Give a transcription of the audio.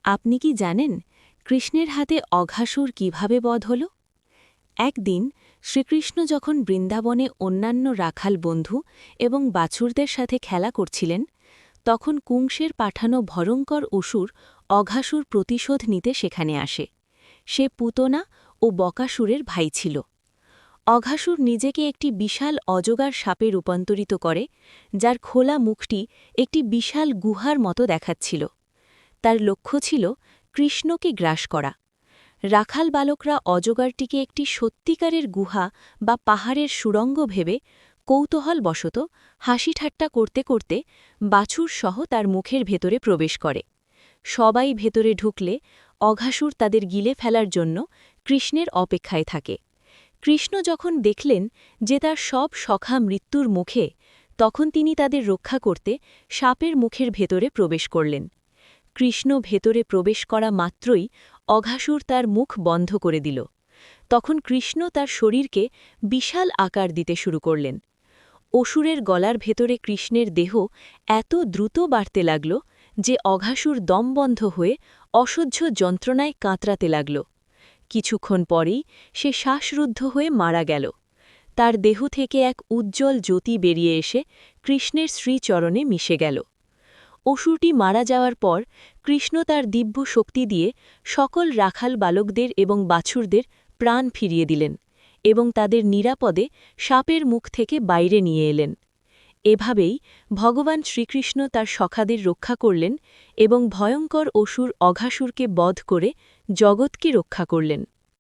আপনি কি জানেন কৃষ্ণের হাতে অঘাসুর কিভাবে বধ হল? একদিন শ্রীকৃষ্ণ যখন বৃন্দাবনে অন্যান্য রাখাল বন্ধু এবং বাছুরদের সাথে খেলা করছিলেন, তখন কুংসের পাঠানো ভয়ঙ্কর অসুর অঘাসুর প্রতিশোধ নিতে সেখানে আসে। সে পুতনা ও বকাসুরের ভাই ছিল। অঘাসুর নিজেকে একটি বিশাল অজগার সাপে রূপান্তরিত করে, যার খোলা মুখটি একটি বিশাল গুহার মতো দেখাচ্ছিল। তার লক্ষ্য ছিল কৃষ্ণকে গ্রাস করা। রাখাল বালকরা অজগরটিকে একটি সত্যিকারের গুহা বা পাহাড়ের সুড়ঙ্গ ভেবে কৌতূহলবশত হাসি-ঠাট্টা করতে করতে বাছুর সহ তার মুখের ভেতরে প্রবেশ করে। সবাই ভেতরে ঢুকলে অঘাসুর তাদের গিলে ফেলার জন্য কৃষ্ণের অপেক্ষায় থাকে। কৃষ্ণ যখন দেখলেন যে তার সব সখা মৃত্যুর মুখে, তখন তিনি তাদের রক্ষা করতে সাপের মুখের ভেতরে প্রবেশ করলেন। কৃষ্ণ ভেতরে প্রবেশ করা মাত্রই অঘাসুর তার মুখ বন্ধ করে দিল। তখন কৃষ্ণ তার শরীরকে বিশাল আকার দিতে শুরু করলেন। অসুরের গলার ভেতরে কৃষ্ণের দেহ এত দ্রুত বাড়তে লাগল যে অঘাসুর দম বন্ধ হয়ে অসহ্য যন্ত্রণায় কাতরাতে লাগল। কিছুক্ষণ পরেই সে শ্বাসরুদ্ধ হয়ে মারা গেল। তার দেহ থেকে এক উজ্জ্বল জ্যোতি বেরিয়ে এসে কৃষ্ণের শ্রীচরণে মিশে গেল। অসুরটি মারা যাওয়ার পর কৃষ্ণ তার দিব্য শক্তি দিয়ে সকল রাখাল বালকদের এবং বাছুরদের প্রাণ ফিরিয়ে দিলেন এবং তাদের নিরাপদে সাপের মুখ থেকে বাইরে নিয়ে এলেন। এভাবেই ভগবান শ্রীকৃষ্ণ তার সখাদের রক্ষা করলেন এবং ভয়ঙ্কর অসুর অঘাসুরকে বধ করে জগৎকে রক্ষা করলেন।